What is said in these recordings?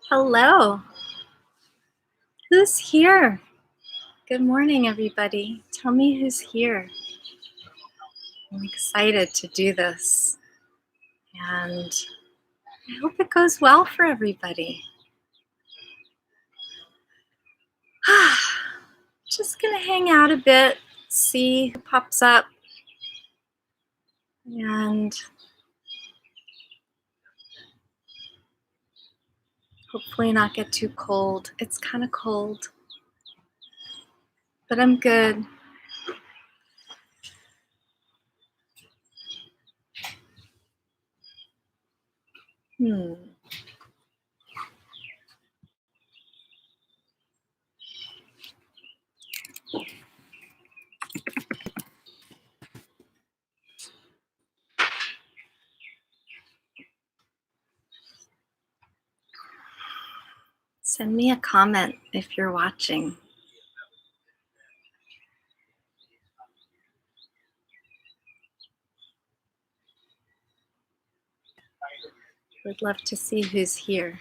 Hello. Who's here? Good morning, everybody. Tell me who's here. I'm excited to do this, and I hope it goes well for everybody. Just gonna hang out a bit, see who pops up, and hopefully not get too cold. It's kind of cold, but I'm good. Send me a comment if you're watching. Would love to see who's here.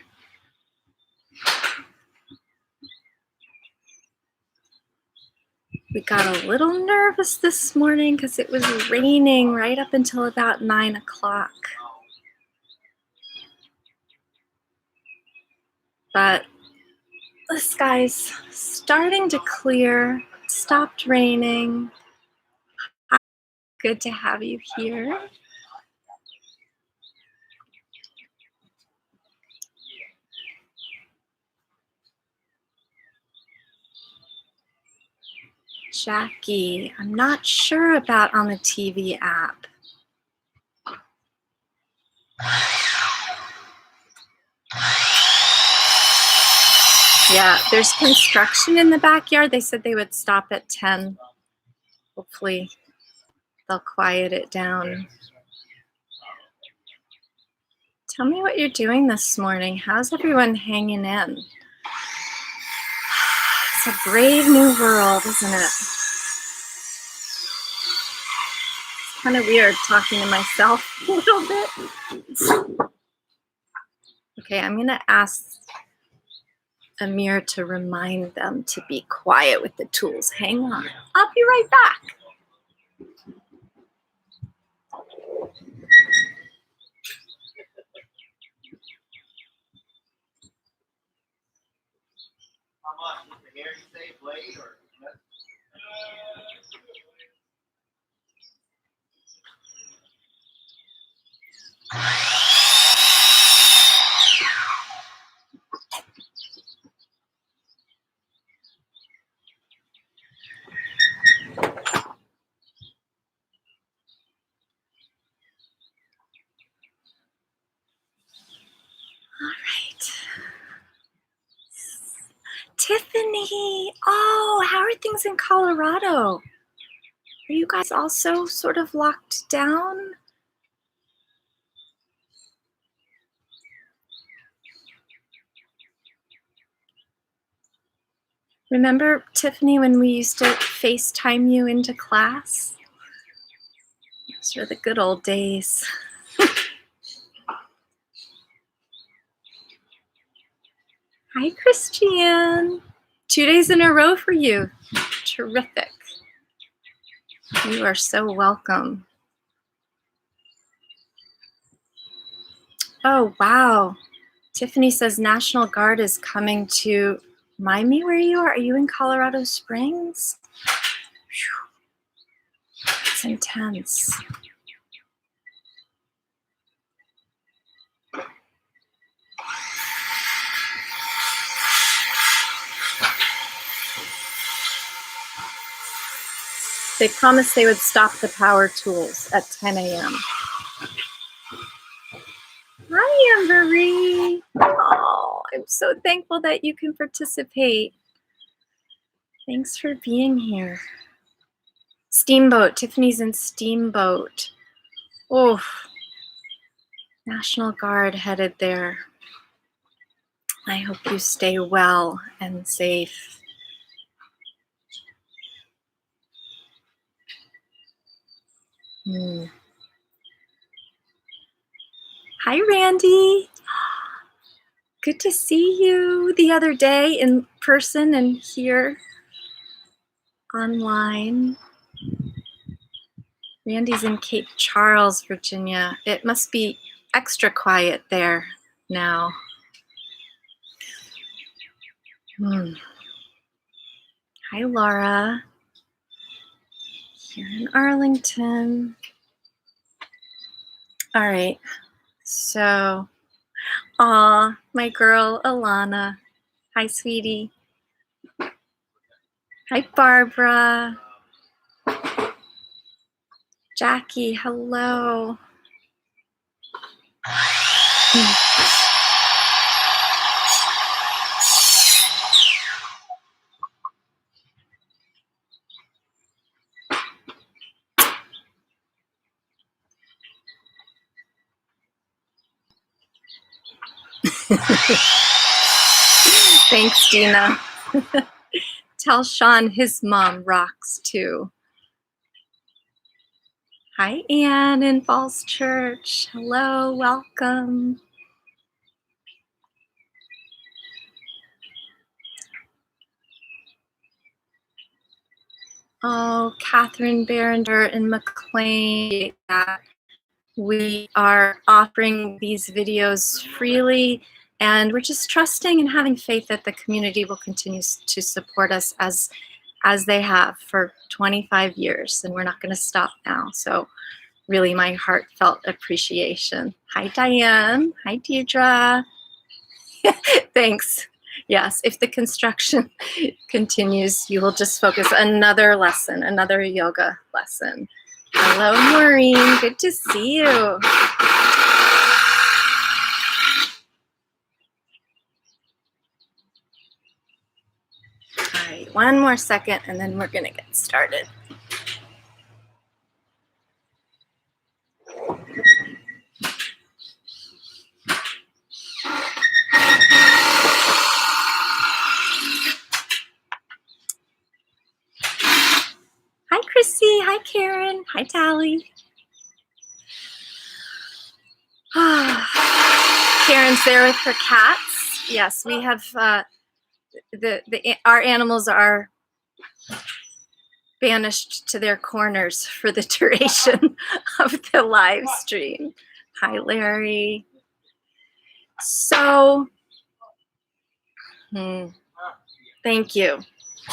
We got a little nervous this morning because it was raining right up until about 9 o'clock. But the sky's starting to clear. It stopped raining. Good to have you here. Jackie, I'm not sure about on the TV app. Yeah, there's construction in the backyard. They said they would stop at 10. Hopefully they'll quiet it down. Tell me what you're doing this morning. How's everyone hanging in? It's a brave new world, isn't it? It's kind of weird talking to myself a little bit. Okay, I'm going to ask Amir to remind them to be quiet with the tools. Hang on. I'll be right back. All right. Tiffany, oh, how are things in Colorado? Are you guys also sort of locked down? Remember, Tiffany, when we used to FaceTime you into class? Those were the good old days. Hi, Christiane. 2 days in a row for you. Terrific. You are so welcome. Oh, wow. Tiffany says National Guard is coming to, remind me where you are. Are you in Colorado Springs? It's intense. They promised they would stop the power tools at 10 a.m. Hi, Amber-Ree. Oh, I'm so thankful that you can participate. Thanks for being here. Steamboat. Tiffany's in Steamboat. Oh, National Guard headed there. I hope you stay well and safe. Hi, Randy. Good to see you the other day in person and here online. Randy's in Cape Charles, Virginia. It must be extra quiet there now. Hi, Laura. Here in Arlington. All right. So, my girl, Alana. Hi, sweetie. Hi, Barbara. Jackie, hello. Thanks, Dina. Tell Sean his mom rocks too. Hi, Anne in Falls Church. Hello, welcome. Oh, Catherine Berenger in McLean. We are offering these videos freely, and we're just trusting and having faith that the community will continue to support us as they have for 25 years, and we're not going to stop now. So really my heartfelt appreciation. Hi, Diane. Hi, Deidre. Thanks. Yes, if the construction continues, you will just focus another lesson, another yoga lesson. Hello, Maureen. Good to see you. All right, one more second and then we're gonna get started. Hi, Chrissy. Hi, Karen. Hi, Tally. Karen's there with her cats. Yes, we have our animals are banished to their corners for the duration of the live stream. Hi, Larry. So, thank you.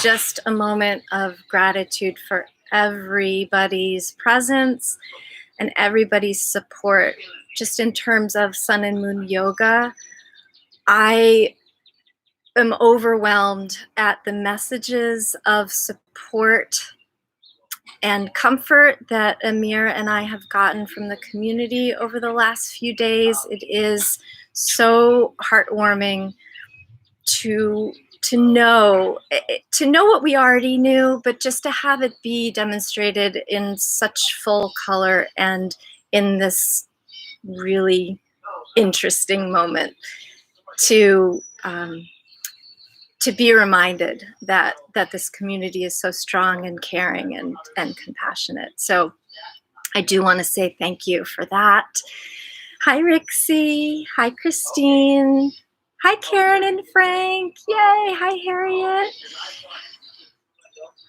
Just a moment of gratitude for everybody's presence and everybody's support. Just in terms of Sun and Moon Yoga, I am overwhelmed at the messages of support and comfort that Amir and I have gotten from the community over the last few days. It is so heartwarming to know what we already knew, but just to have it be demonstrated in such full color and in this really interesting moment to be reminded that this community is so strong and caring and compassionate. So I do want to say thank you for that. Hi, Rixie. Hi, Christine. Hi, Karen and Frank. Yay. Hi, Harriet.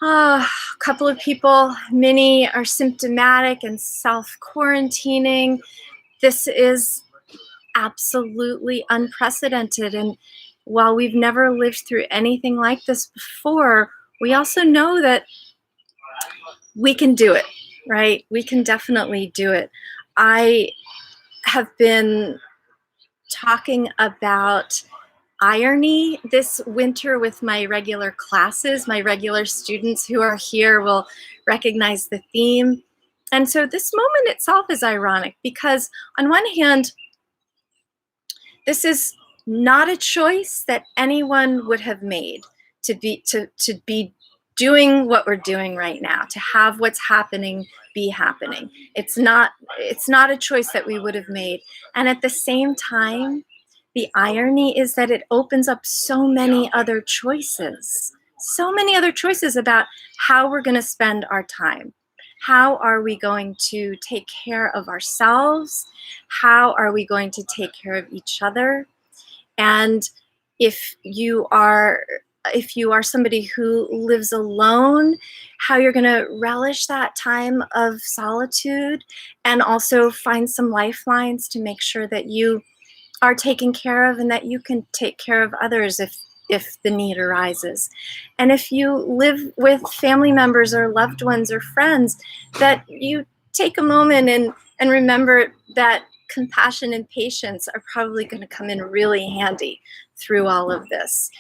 A couple of people, many are symptomatic and self-quarantining. This is absolutely unprecedented. And while we've never lived through anything like this before, we also know that we can do it, right? We can definitely do it. I have been talking about irony this winter with my regular classes. My regular students who are here will recognize the theme. And so this moment itself is ironic because on one hand, this is not a choice that anyone would have made to be doing what we're doing right now, to have what's happening be happening. It's not a choice that we would have made. And at the same time, the irony is that it opens up so many other choices about how we're going to spend our time. How are we going to take care of ourselves? How are we going to take care of each other? And if you are somebody who lives alone, how you're going to relish that time of solitude and also find some lifelines to make sure that you are taken care of and that you can take care of others if the need arises. And if you live with family members or loved ones or friends, that you take a moment and remember that compassion and patience are probably going to come in really handy through all of this.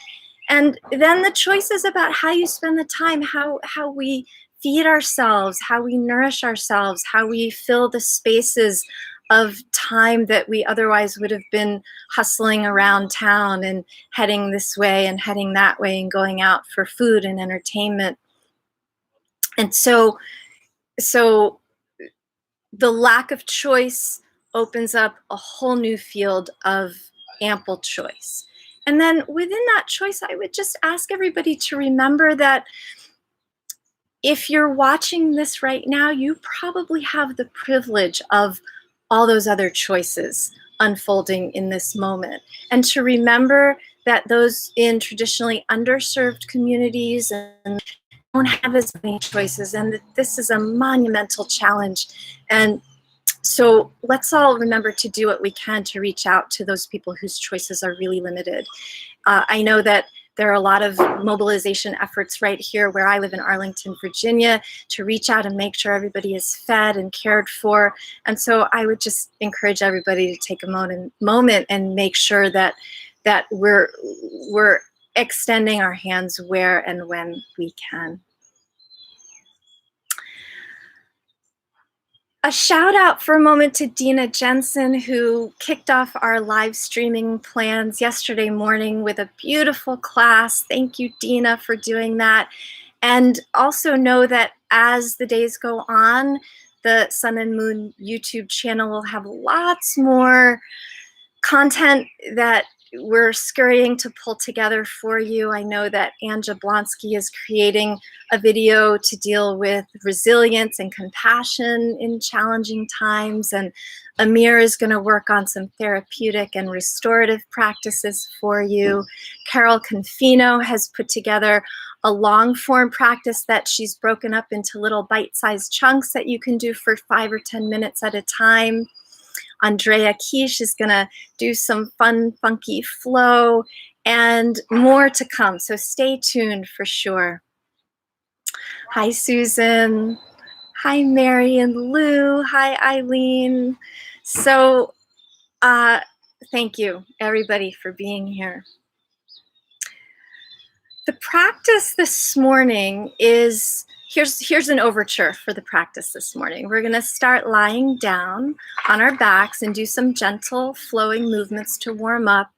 And then the choices about how you spend the time, how we feed ourselves, how we nourish ourselves, how we fill the spaces of time that we otherwise would have been hustling around town and heading this way and heading that way and going out for food and entertainment. And so the lack of choice opens up a whole new field of ample choice. And then within that choice, I would just ask everybody to remember that if you're watching this right now, you probably have the privilege of all those other choices unfolding in this moment. And to remember that those in traditionally underserved communities and don't have as many choices, and that this is a monumental challenge. And so let's all remember to do what we can to reach out to those people whose choices are really limited. I know that there are a lot of mobilization efforts right here where I live in Arlington, Virginia, to reach out and make sure everybody is fed and cared for. And so I would just encourage everybody to take a moment and make sure that we're extending our hands where and when we can. A shout out for a moment to Dina Jensen, who kicked off our live streaming plans yesterday morning with a beautiful class. Thank you, Dina, for doing that. And also know that as the days go on, the Sun and Moon YouTube channel will have lots more content that we're scurrying to pull together for you. I know that Anne Jablonski is creating a video to deal with resilience and compassion in challenging times, and Amir is going to work on some therapeutic and restorative practices for you. Carol Confino has put together a long form practice that she's broken up into little bite-sized chunks that you can do for 5 or 10 minutes at a time. Andrea Quiche is going to do some fun, funky flow, and more to come. So stay tuned for sure. Hi, Susan. Hi, Mary and Lou. Hi, Eileen. So thank you, everybody, for being here. The practice this morning is, here's an overture for the practice this morning. We're going to start lying down on our backs and do some gentle flowing movements to warm up.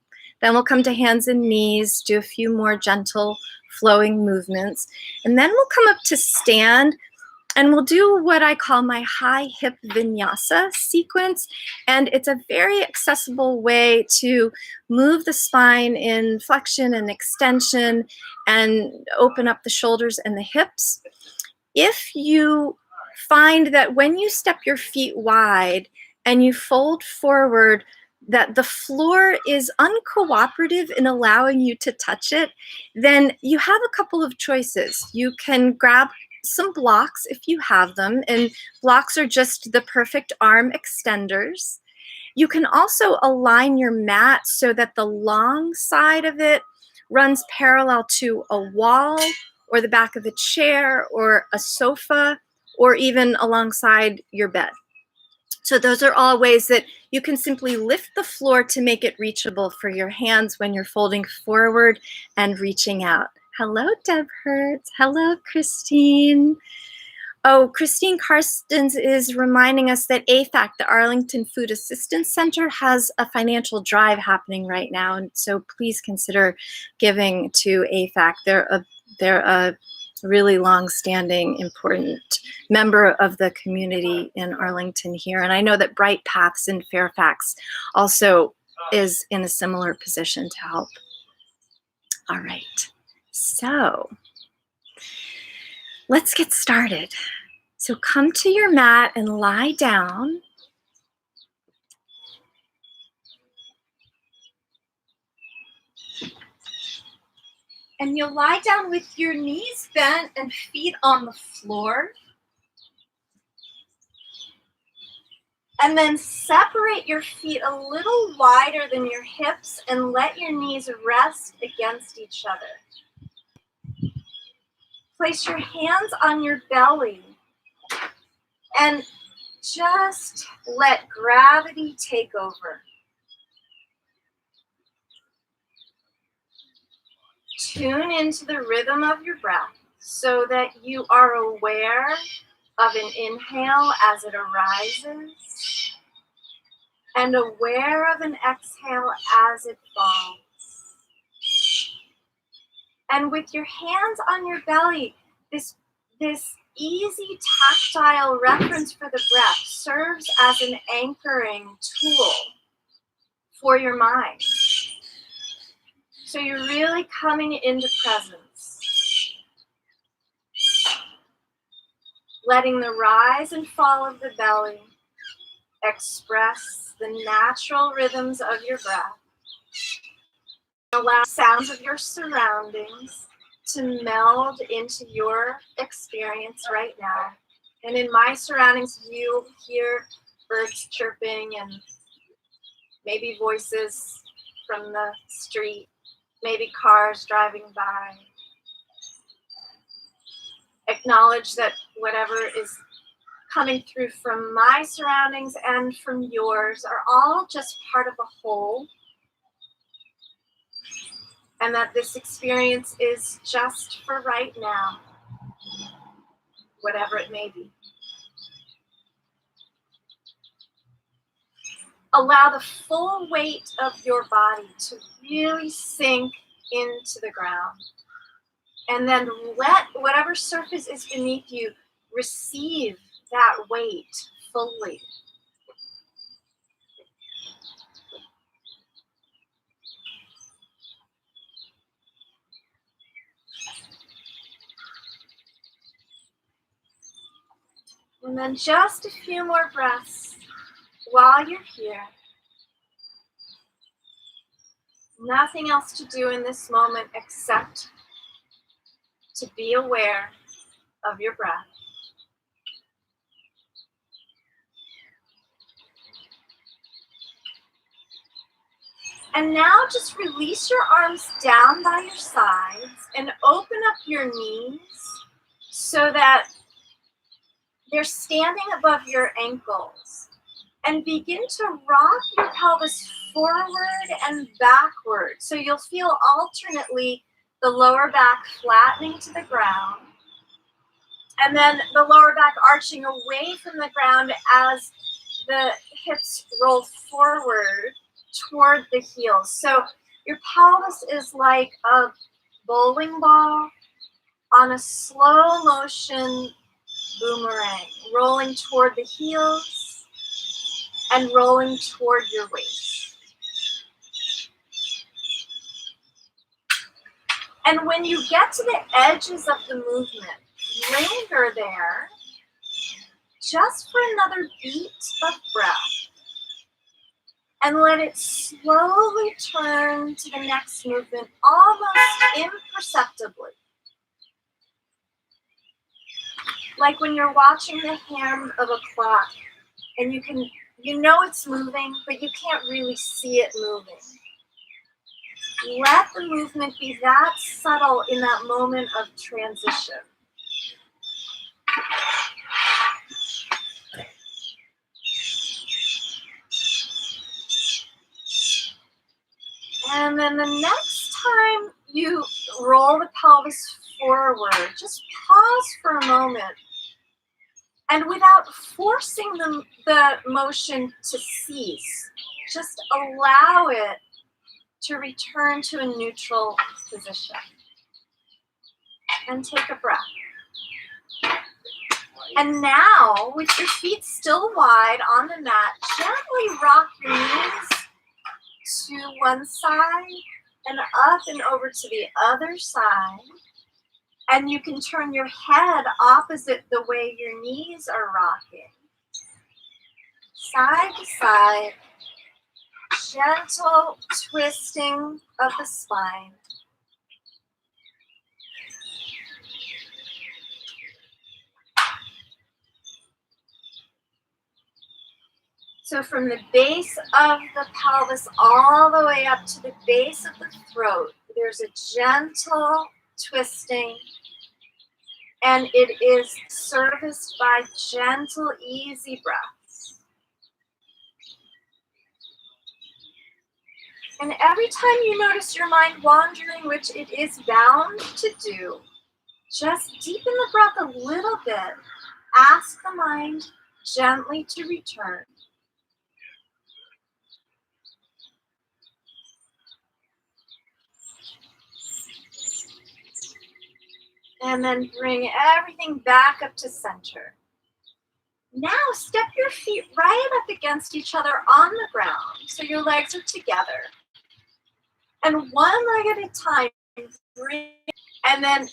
Then we'll come to hands and knees, do a few more gentle flowing movements. And then we'll come up to stand, and we'll do what I call my high hip vinyasa sequence. And it's a very accessible way to move the spine in flexion and extension and open up the shoulders and the hips. If you find that when you step your feet wide and you fold forward, that the floor is uncooperative in allowing you to touch it, then you have a couple of choices. You can grab some blocks if you have them, and blocks are just the perfect arm extenders. You can also align your mat so that the long side of it runs parallel to a wall or the back of a chair or a sofa or even alongside your bed. So those are all ways that you can simply lift the floor to make it reachable for your hands when you're folding forward and reaching out. Hello, Deb Hertz. Hello, Christine. Oh, Christine Karstens is reminding us that AFAC, the Arlington Food Assistance Center, has a financial drive happening right now. And so please consider giving to AFAC. They're a really long-standing, important member of the community in Arlington here. And I know that Bright Paths in Fairfax also is in a similar position to help. All right. So let's get started. So come to your mat and lie down. And you'll lie down with your knees bent and feet on the floor. And then separate your feet a little wider than your hips and let your knees rest against each other. Place your hands on your belly and just let gravity take over. Tune into the rhythm of your breath so that you are aware of an inhale as it arises and aware of an exhale as it falls. And with your hands on your belly, this easy tactile reference for the breath serves as an anchoring tool for your mind. So you're really coming into presence. Letting the rise and fall of the belly express the natural rhythms of your breath. Allow sounds of your surroundings to meld into your experience right now. And in my surroundings, you hear birds chirping and maybe voices from the street, maybe cars driving by. Acknowledge that whatever is coming through from my surroundings and from yours are all just part of a whole. And that this experience is just for right now, whatever it may be. Allow the full weight of your body to really sink into the ground. And then let whatever surface is beneath you receive that weight fully. And then just a few more breaths while you're here. Nothing else to do in this moment except to be aware of your breath. And now just release your arms down by your sides and open up your knees so that they're standing above your ankles. And begin to rock your pelvis forward and backward. So you'll feel alternately the lower back flattening to the ground. And then the lower back arching away from the ground as the hips roll forward toward the heels. So your pelvis is like a bowling ball on a slow motion boomerang, rolling toward the heels and rolling toward your waist. And when you get to the edges of the movement, linger there just for another beat of breath. And let it slowly turn to the next movement, almost imperceptibly. Like when you're watching the hand of a clock and you know it's moving, but you can't really see it moving. Let the movement be that subtle in that moment of transition. And then the next time you roll the pelvis forward, just pause for a moment. And without forcing the motion to cease, just allow it to return to a neutral position. And take a breath. And now, with your feet still wide on the mat, gently rock your knees to one side and up and over to the other side. And you can turn your head opposite the way your knees are rocking. Side to side, gentle twisting of the spine. So from the base of the pelvis all the way up to the base of the throat, there's a gentle twisting, and it is serviced by gentle, easy breaths. And every time you notice your mind wandering, which it is bound to do, just deepen the breath a little bit. Ask the mind gently to return. And then bring everything back up to center. Now step your feet right up against each other on the ground so your legs are together. And one leg at a time, bring, and then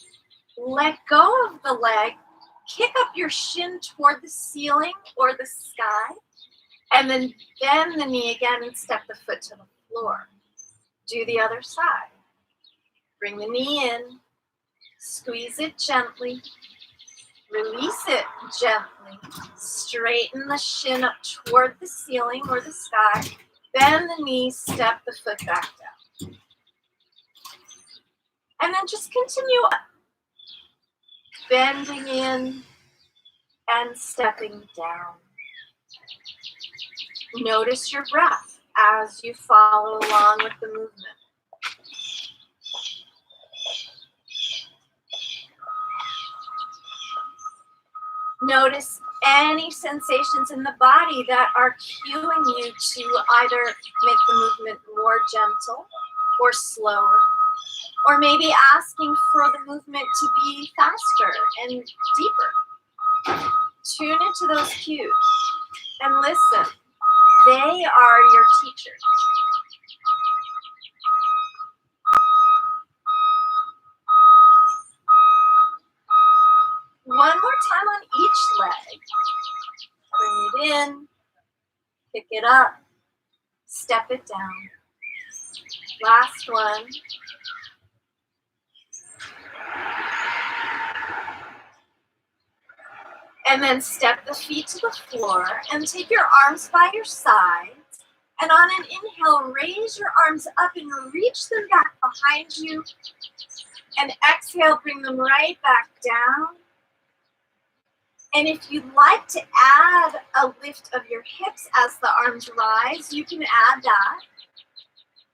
let go of the leg. Kick up your shin toward the ceiling or the sky. And then bend the knee again and step the foot to the floor. Do the other side. Bring the knee in. Squeeze it gently. Release it gently. Straighten the shin up toward the ceiling or the sky. Bend the knee, step the foot back down. And then just continue up. Bending in and stepping down. Notice your breath as you follow along with the movement. Notice any sensations in the body that are cueing you to either make the movement more gentle or slower, or maybe asking for the movement to be faster and deeper. Tune into those cues and listen. They are your teachers. One more time on each leg. Bring it in, pick it up, step it down. Last one. And then step the feet to the floor and take your arms by your sides. And on an inhale, raise your arms up and reach them back behind you. And exhale, bring them right back down. And if you'd like to add a lift of your hips as the arms rise, you can add that.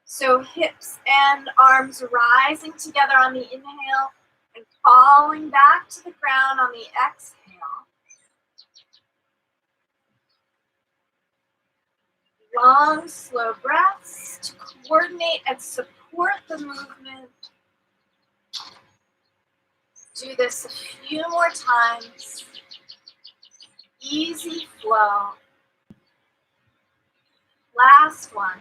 So hips and arms rising together on the inhale and falling back to the ground on the exhale. Long, slow breaths to coordinate and support the movement. Do this a few more times. Easy flow. Last one.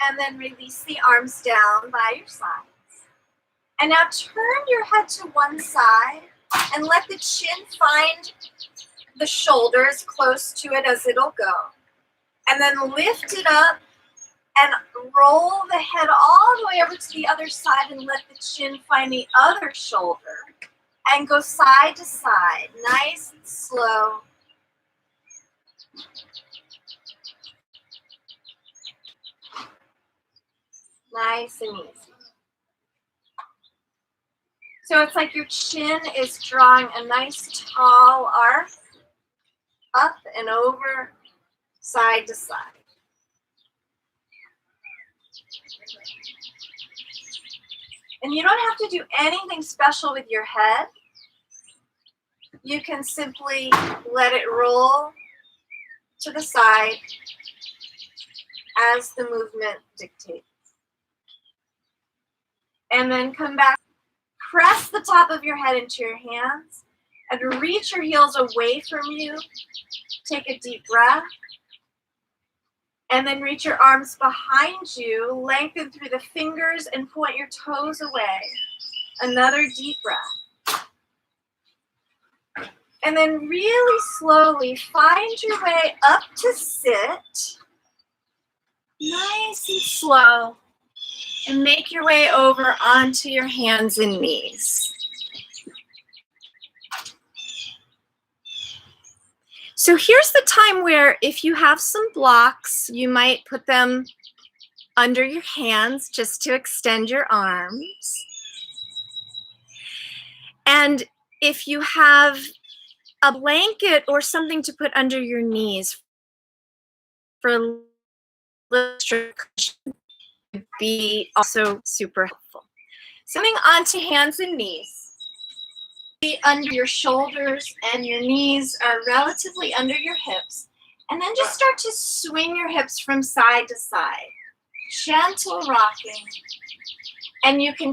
And then release the arms down by your sides. And now turn your head to one side and let the chin find the shoulders close to it as it'll go. And then lift it up and roll the head all the way over to the other side and let the chin find the other shoulder. And go side to side, nice and slow. Nice and easy. So it's like your chin is drawing a nice tall arc up and over, side to side. And you don't have to do anything special with your head. You can simply let it roll to the side as the movement dictates. And then come back. Press the top of your head into your hands and reach your heels away from you. Take a deep breath. And then reach your arms behind you, lengthen through the fingers and point your toes away. Another deep breath. And then really slowly find your way up to sit. Nice and slow. And make your way over onto your hands and knees. So here's the time where if you have some blocks, you might put them under your hands just to extend your arms. And if you have a blanket or something to put under your knees for a little cushion would be also super helpful. So coming onto hands and knees. Under your shoulders and your knees are relatively under your hips. And then just start to swing your hips from side to side. Gentle rocking. And you can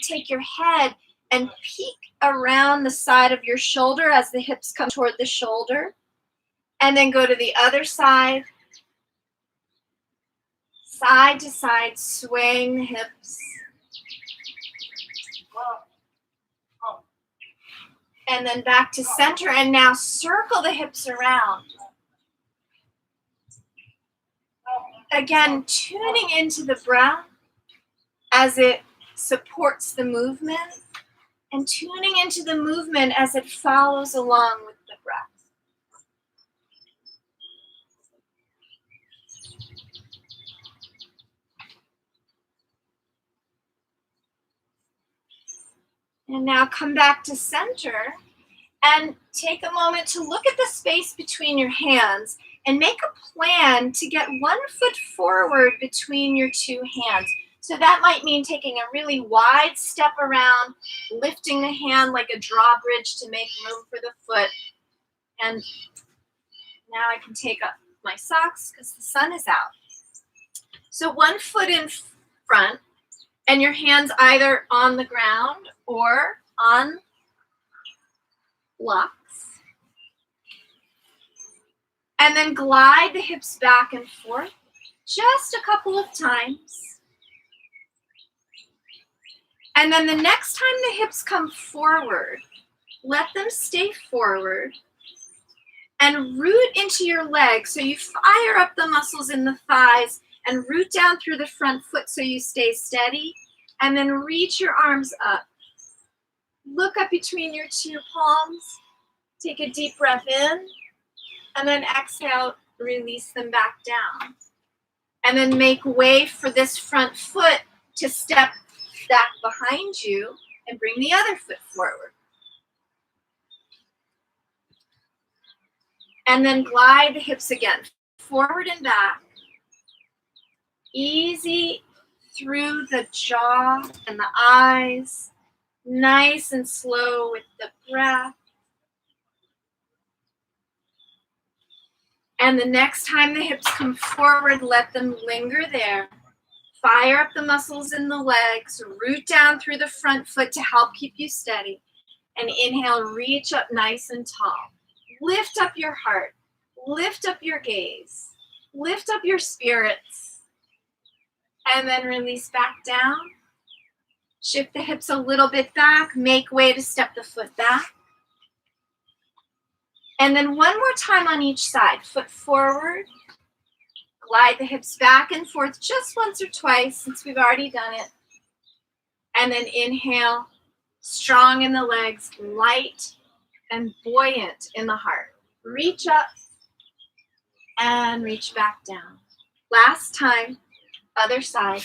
take your head and peek around the side of your shoulder as the hips come toward the shoulder. And then go to the other side. Side to side, swaying the hips. And then back to center, and now circle the hips around. Again, tuning into the breath as it supports the movement, and tuning into the movement as it follows along with the breath. And now come back to center and take a moment to look at the space between your hands and make a plan to get 1 foot forward between your 2 hands. So that might mean taking a really wide step around, lifting the hand like a drawbridge to make room for the foot. And now I can take up my socks because the sun is out. So 1 foot in front, and your hands either on the ground or on blocks. And then glide the hips back and forth just a couple of times. And then the next time the hips come forward, let them stay forward and root into your legs. So you fire up the muscles in the thighs and root down through the front foot so you stay steady. And then reach your arms up. Look up between your 2 palms. Take a deep breath in. And then exhale, release them back down. And then make way for this front foot to step back behind you and bring the other foot forward. And then glide the hips again, forward and back. Easy through the jaw and the eyes. Nice and slow with the breath. And the next time the hips come forward, let them linger there. Fire up the muscles in the legs. Root down through the front foot to help keep you steady. And inhale, reach up nice and tall. Lift up your heart. Lift up your gaze. Lift up your spirits. And then release back down. Shift the hips a little bit back. Make way to step the foot back. And then one more time on each side. Foot forward. Glide the hips back and forth just once or twice since we've already done it. And then inhale, strong in the legs, light and buoyant in the heart. Reach up and reach back down. Last time, other side.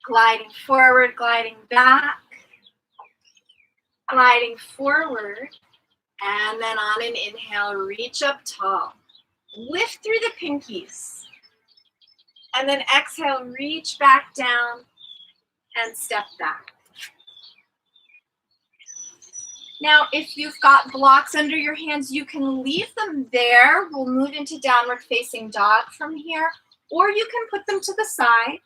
Gliding forward, gliding back. Gliding forward, and then on an inhale, reach up tall. Lift through the pinkies. And then exhale, reach back down and step back. Now, if you've got blocks under your hands, you can leave them there. We'll move into downward facing dog from here, or you can put them to the side.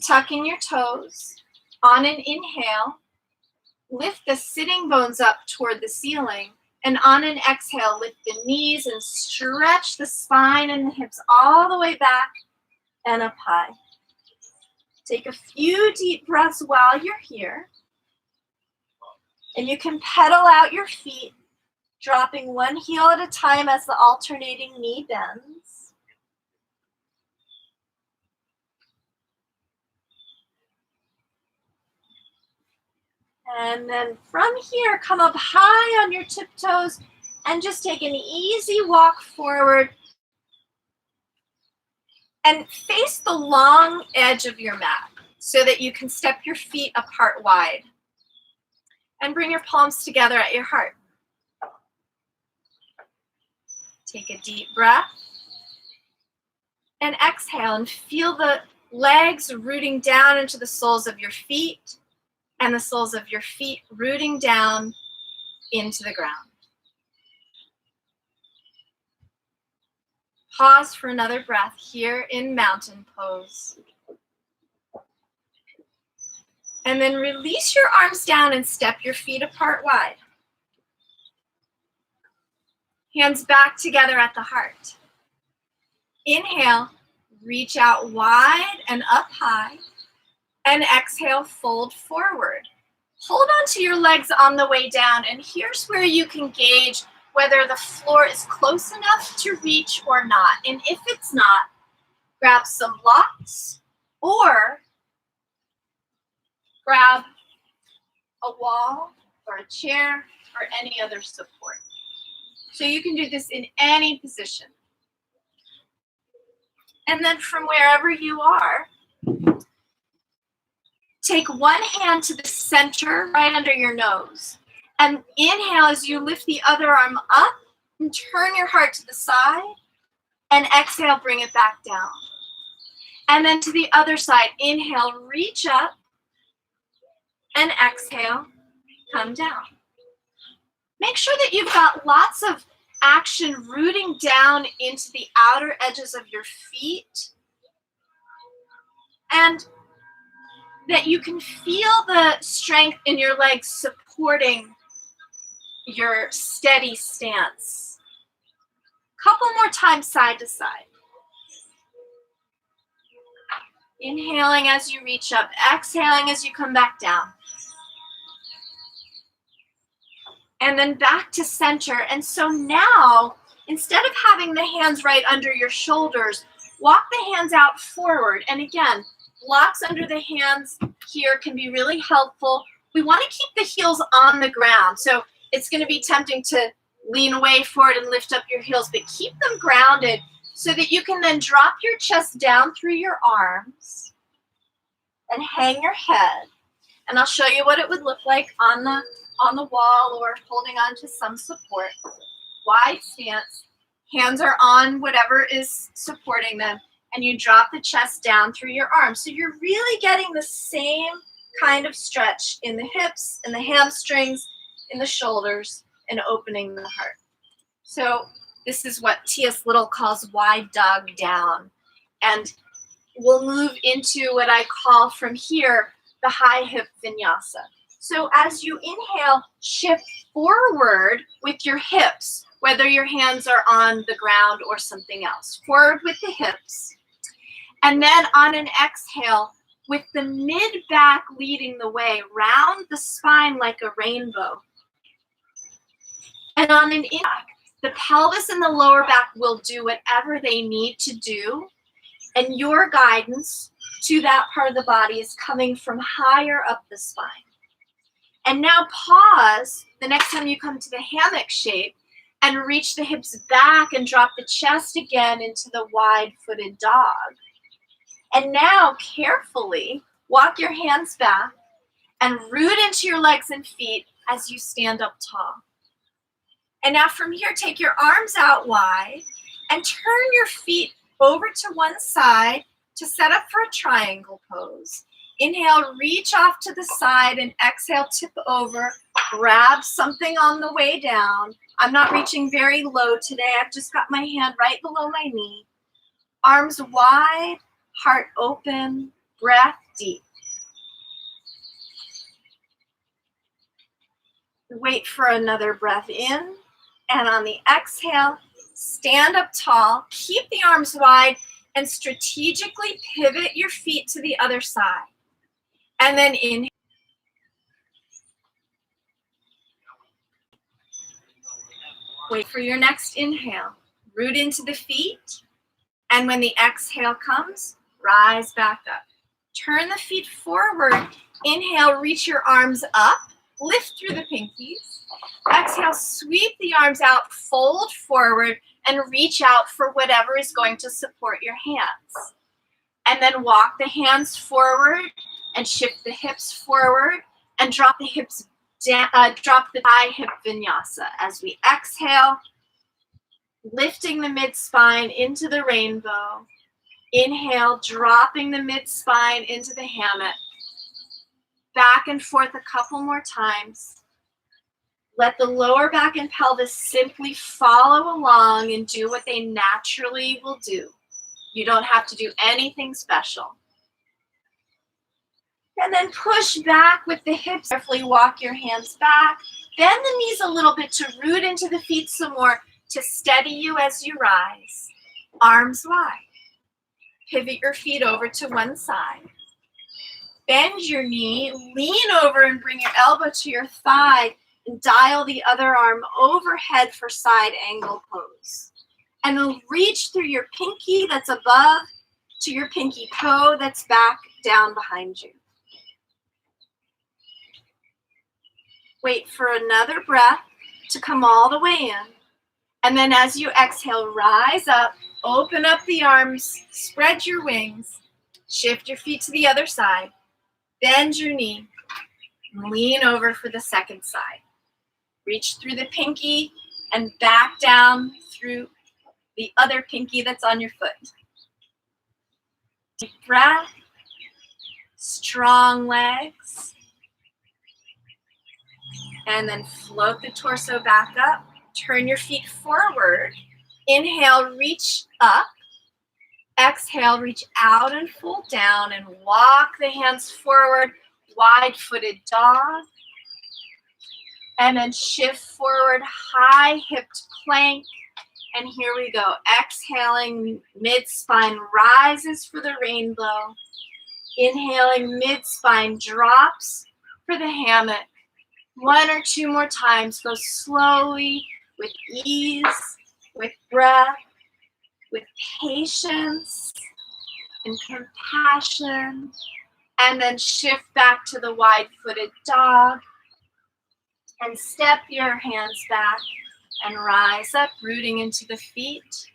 Tuck in your toes. On an inhale, lift the sitting bones up toward the ceiling. And on an exhale, lift the knees and stretch the spine and the hips all the way back and up high. Take a few deep breaths while you're here. And you can pedal out your feet, dropping one heel at a time as the alternating knee bends. And then from here, come up high on your tiptoes and just take an easy walk forward and face the long edge of your mat so that you can step your feet apart wide. And bring your palms together at your heart. Take a deep breath. And exhale and feel the legs rooting down into the soles of your feet and the soles of your feet rooting down into the ground. Pause for another breath here in mountain pose. And then release your arms down and step your feet apart wide. Hands back together at the heart. Inhale, reach out wide and up high. And exhale, fold forward. Hold on to your legs on the way down, and here's where you can gauge whether the floor is close enough to reach or not. And if it's not, grab some blocks or grab a wall or a chair or any other support. So you can do this in any position. And then from wherever you are, take one hand to the center right under your nose. And inhale as you lift the other arm up and turn your heart to the side. And exhale, bring it back down. And then to the other side, inhale, reach up. And exhale, come down. Make sure that you've got lots of action rooting down into the outer edges of your feet. And that you can feel the strength in your legs supporting your steady stance. Couple more times side to side. Inhaling as you reach up, exhaling as you come back down. And then back to center. And so now, instead of having the hands right under your shoulders, walk the hands out forward. And again, blocks under the hands here can be really helpful. We want to keep the heels on the ground. So it's going to be tempting to lean away forward and lift up your heels, but keep them grounded so that you can then drop your chest down through your arms and hang your head. And I'll show you what it would look like on the wall or holding on to some support. Wide stance. Hands are on whatever is supporting them. And you drop the chest down through your arms. So you're really getting the same kind of stretch in the hips, in the hamstrings, in the shoulders, and opening the heart. So this is what T.S. Little calls wide dog down. And we'll move into what I call from here, the high hip vinyasa. So as you inhale, shift forward with your hips, whether your hands are on the ground or something else. Forward with the hips. And then on an exhale, with the mid-back leading the way, round the spine like a rainbow. And on an in-back, the pelvis and the lower back will do whatever they need to do. And your guidance to that part of the body is coming from higher up the spine. And now pause the next time you come to the hammock shape and reach the hips back and drop the chest again into the wide-footed dog. And now carefully walk your hands back and root into your legs and feet as you stand up tall. And now from here, take your arms out wide and turn your feet over to one side to set up for a triangle pose. Inhale, reach off to the side, and exhale, tip over, grab something on the way down. I'm not reaching very low today. I've just got my hand right below my knee. Arms wide, heart open, breath deep. Wait for another breath in. And on the exhale, stand up tall, keep the arms wide, and strategically pivot your feet to the other side. And then inhale. Wait for your next inhale. Root into the feet. And when the exhale comes, rise back up. Turn the feet forward. Inhale, reach your arms up lift through the pinkies. Exhale, sweep the arms out, fold forward, and reach out for whatever is going to support your hands. And then walk the hands forward and shift the hips forward and drop the hips down, drop the thigh hip vinyasa as we exhale, lifting the mid-spine into the rainbow. Inhale, dropping the mid-spine into the hammock. Back and forth a couple more times. Let the lower back and pelvis simply follow along and do what they naturally will do. You don't have to do anything special. And then push back with the hips. Carefully walk your hands back. Bend the knees a little bit to root into the feet some more to steady you as you rise. Arms wide. Pivot your feet over to one side. Bend your knee, lean over and bring your elbow to your thigh and dial the other arm overhead for side angle pose. And then reach through your pinky that's above to your pinky toe that's back down behind you. Wait for another breath to come all the way in. And then as you exhale, rise up, open up the arms, spread your wings, shift your feet to the other side, bend your knee, lean over for the second side. Reach through the pinky and back down through the other pinky that's on your foot. Deep breath, strong legs, and then float the torso back up. Turn your feet forward. Inhale, reach up. Exhale, reach out and fold down and walk the hands forward, wide-footed dog. And then shift forward, high-hipped plank. And here we go. Exhaling, mid-spine rises for the rainbow. Inhaling, mid-spine drops for the hammock. One or two more times. Go slowly, with ease, with breath, with patience and compassion. And then shift back to the wide-footed dog. And step your hands back and rise up, rooting into the feet.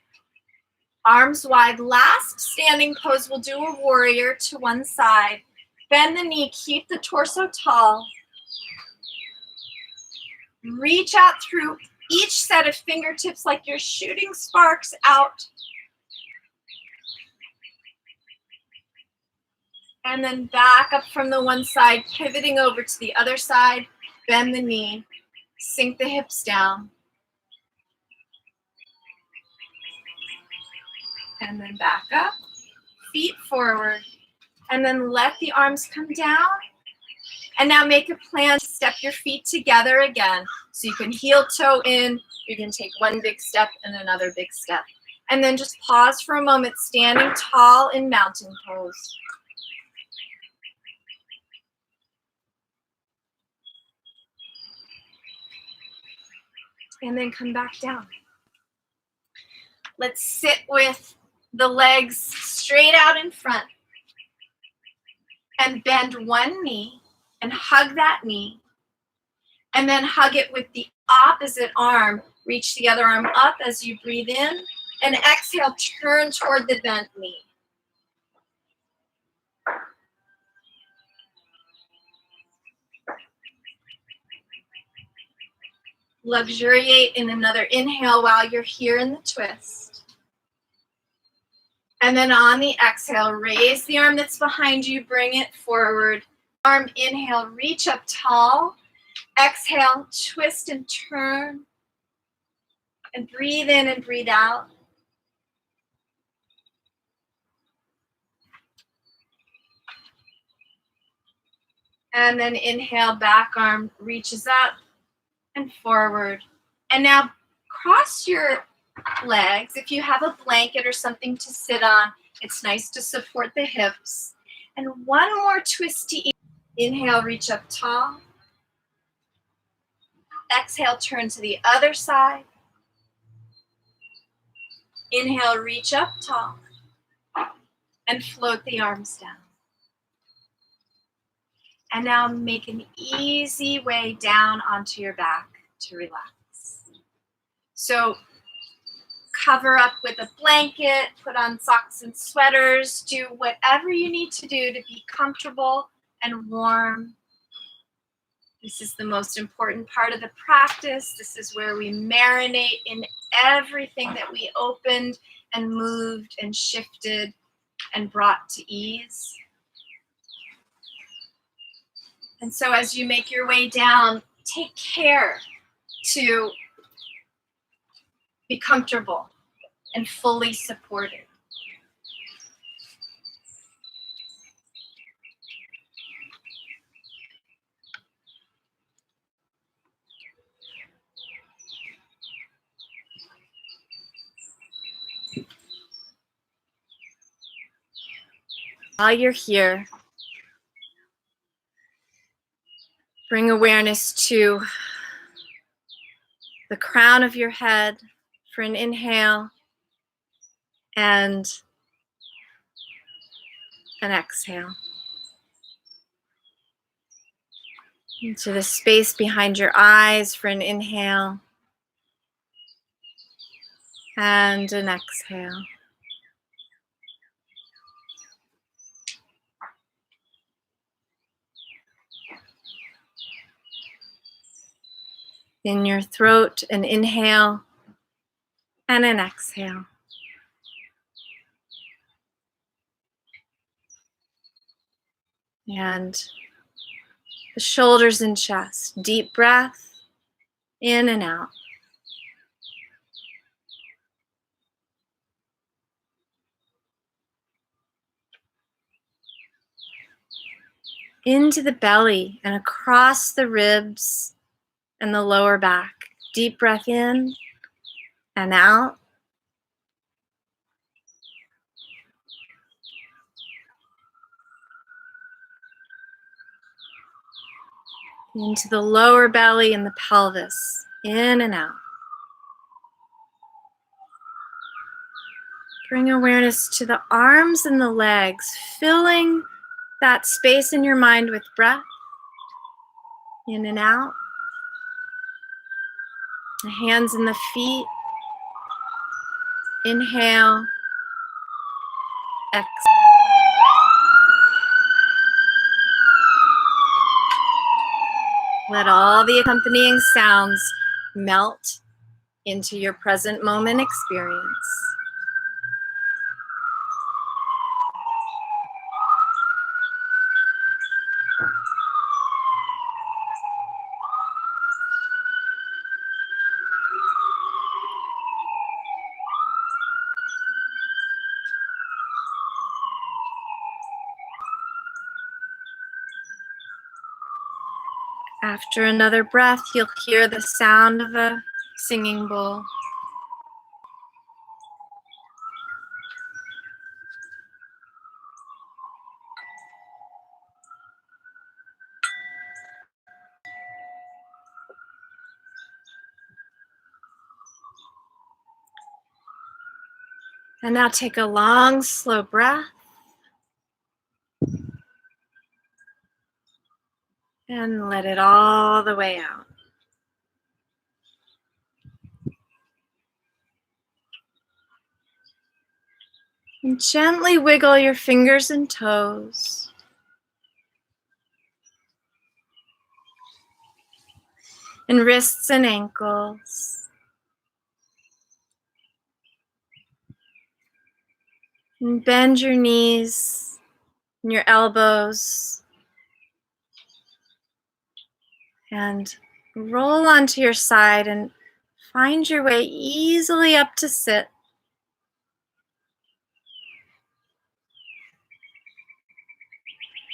Arms wide. Last standing pose, we'll do a warrior to one side. Bend the knee, keep the torso tall. Reach out through each set of fingertips like you're shooting sparks out. And then back up from the one side, pivoting over to the other side. Bend the knee, sink the hips down. And then back up, feet forward. And then let the arms come down. And now make a plan to step your feet together again. So you can heel toe in, you can take one big step and another big step. And then just pause for a moment, standing tall in mountain pose. And then come back down. Let's sit with the legs straight out in front. And bend one knee and hug that knee. And then hug it with the opposite arm. Reach the other arm up as you breathe in. And exhale, turn toward the bent knee. Luxuriate in another inhale while you're here in the twist. And then on the exhale, raise the arm that's behind you, bring it forward. Arm, inhale, reach up tall. Exhale, twist and turn. And breathe in and breathe out. And then inhale, back arm reaches up and forward. And now cross your legs. If you have a blanket or something to sit on, it's nice to support the hips. And one more twist to each. Inhale, reach up tall. Exhale, turn to the other side. Inhale, reach up tall. And float the arms down. And now make an easy way down onto your back to relax. So cover up with a blanket, put on socks and sweaters, do whatever you need to do to be comfortable and warm. This is the most important part of the practice. This is where we marinate in everything that we opened and moved and shifted and brought to ease. And so as you make your way down, take care to be comfortable and fully supported. While you're here, bring awareness to the crown of your head for an inhale and an exhale. Into the space behind your eyes for an inhale and an exhale. In your throat, an inhale and an exhale. And the shoulders and chest. Deep breath in and out. Into the belly and across the ribs and the lower back. Deep breath in and out. Into the lower belly and the pelvis. In and out. Bring awareness to the arms and the legs, filling that space in your mind with breath. In and out. The hands and the feet. Inhale. Exhale. Let all the accompanying sounds melt into your present moment experience. After another breath, you'll hear the sound of a singing bowl. And now take a long, slow breath. And let it all the way out. And gently wiggle your fingers and toes. And wrists and ankles. And bend your knees and your elbows. And roll onto your side and find your way easily up to sit.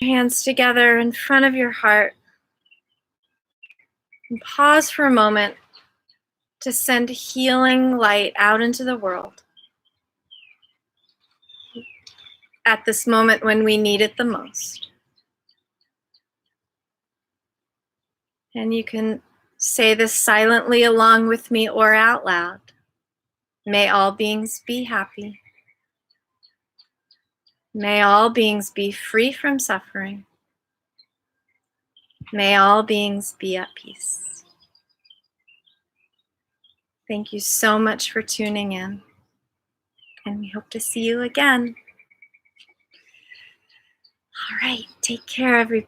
Hands together in front of your heart. And pause for a moment to send healing light out into the world at this moment when we need it the most. And you can say this silently along with me or out loud. May all beings be happy. May all beings be free from suffering. May all beings be at peace. Thank you so much for tuning in, and we hope to see you again. All right, take care, everybody.